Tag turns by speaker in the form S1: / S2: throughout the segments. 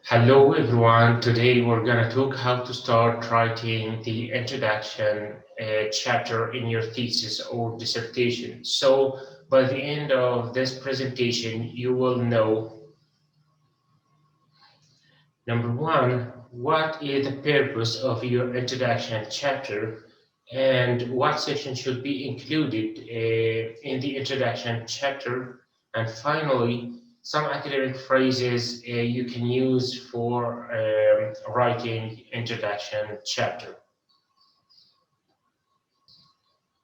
S1: Hello everyone, today we're going to talk how to start writing the introduction chapter in your thesis or dissertation. So by the end of this presentation, you will know, number one, what is the purpose of your introduction chapter and what section should be included in the introduction chapter, and finally some academic phrases you can use for writing introduction chapter.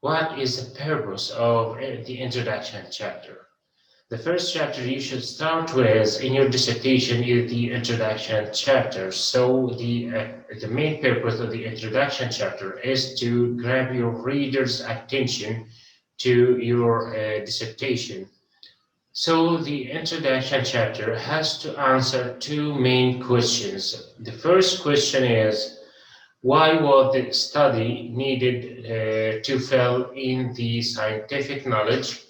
S1: What is the purpose of the introduction chapter? The first chapter you should start with in your dissertation is the introduction chapter. So the main purpose of the introduction chapter is to grab your reader's attention to your dissertation. So the introduction chapter has to answer two main questions. The first question is, why was the study needed to fill in the scientific knowledge?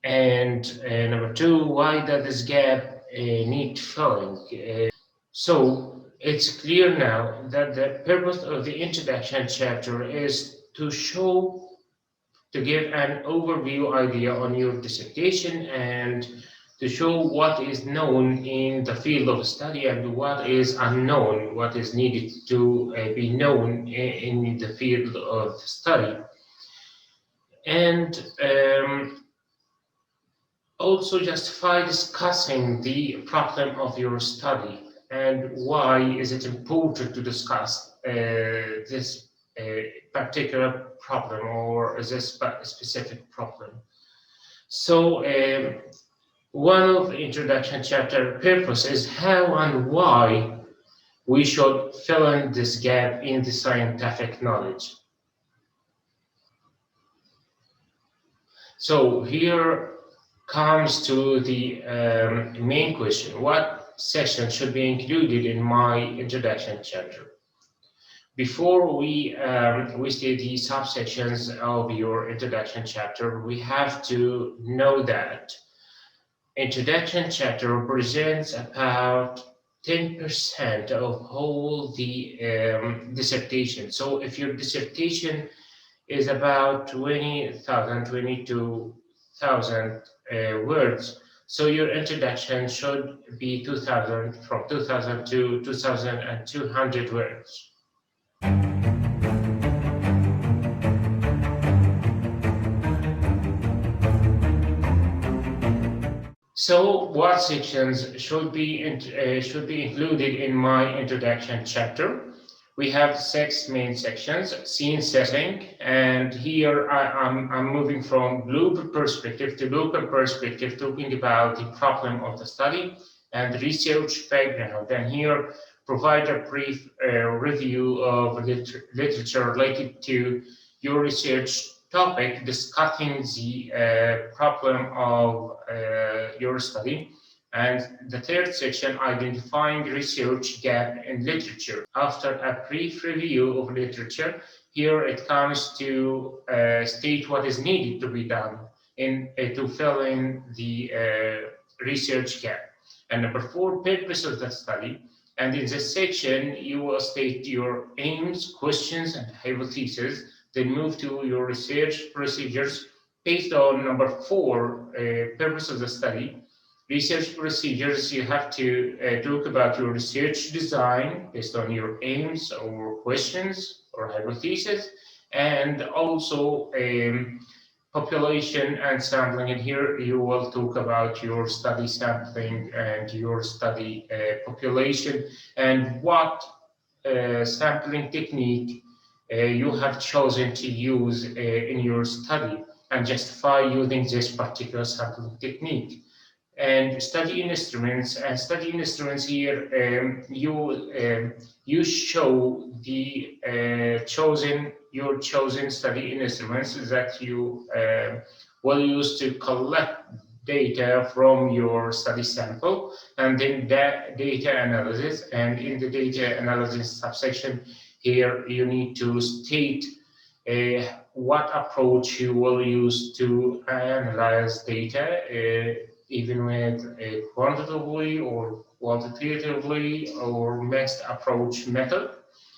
S1: And number two, why does this gap need filling? So it's clear now that the purpose of the introduction chapter is to give an overview idea on your dissertation and to show what is known in the field of study and what is unknown, what is needed to be known in the field of study. And also justify discussing the problem of your study and why is it important to discuss this particular problem or this specific problem. So one of the introduction chapter purpose is how and why we should fill in this gap in the scientific knowledge. So here comes to the main question: what section should be included in my introduction chapter? Before we state the subsections of your introduction chapter, we have to know that introduction chapter represents about 10% of whole the dissertation. So if your dissertation is about 20,000, 22,000 words, so your introduction should be 2,000, from 2,000 to 2,200 words. So what sections should be included in my introduction chapter? We have 6 main sections: scene setting, and here I'm moving from blueprint perspective to local perspective, talking about the problem of the study and the research background. And here provide a brief review of literature related to your research topic, discussing the problem of your study. And the third section, identifying research gap in literature. After a brief review of literature, here it comes to state what is needed to be done to fill in the research gap. And number 4, purpose of the study. And in this section, you will state your aims, questions, and hypotheses. Then move to your research procedures based on number 4, purpose of the study. Research procedures, you have to talk about your research design based on your aims or questions or hypotheses, and also population and sampling. And here you will talk about your study sampling and your study population and what sampling technique you have chosen to use in your study, and justify using this particular sampling technique. And study instruments. And study instruments here, you show the your chosen study instruments that you will use to collect data from your study sample, and then that data analysis. And in the data analysis subsection, here you need to state what approach you will use to analyze data, even with quantitatively or qualitatively or mixed approach method.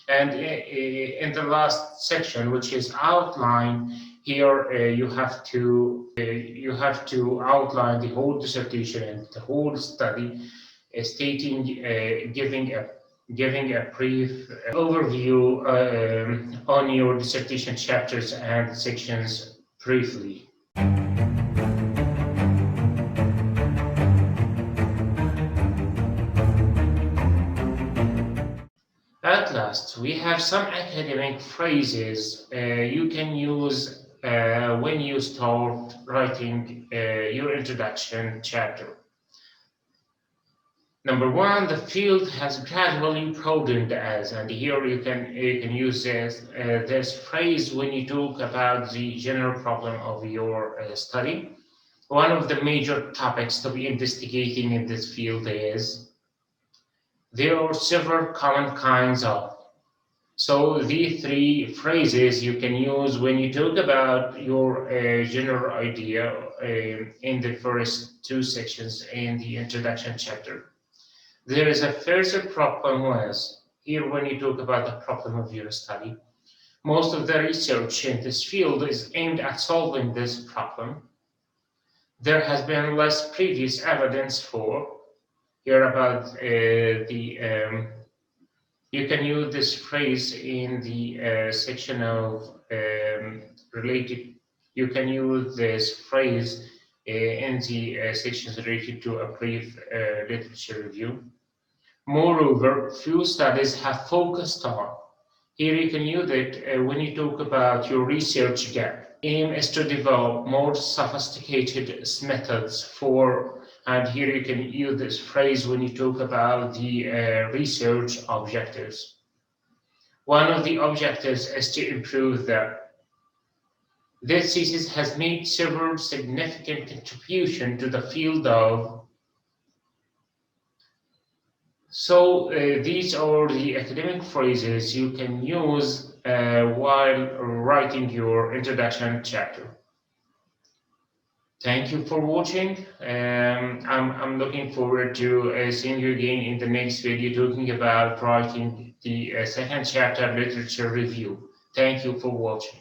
S1: And in the last section, which is outline, here you have to outline the whole dissertation and the whole study, stating, giving a brief overview on your dissertation chapters and sections briefly. At last, we have some academic phrases you can use when you start writing your introduction chapter. Number one, the field has gradually broadened as, and here you can use this phrase when you talk about the general problem of your study. One of the major topics to be investigating in this field is there are several common kinds of. So these three phrases you can use when you talk about your general idea in the first two sections in the introduction chapter. There is a first problem was here when you talk about the problem of your study. Most of the research in this field is aimed at solving this problem. There has been less previous evidence for here about you can use this phrase in the section of related. You can use this phrase in the sections related to a brief literature review. Moreover, few studies have focused on. Here you can use it when you talk about your research gap. Aim is to develop more sophisticated methods for, and here you can use this phrase when you talk about the research objectives. One of the objectives is to improve this thesis has made several significant contributions to the field of. So these are the academic phrases you can use while writing your introduction chapter. Thank you for watching. I'm looking forward to seeing you again in the next video talking about writing the second chapter literature review. Thank you for watching.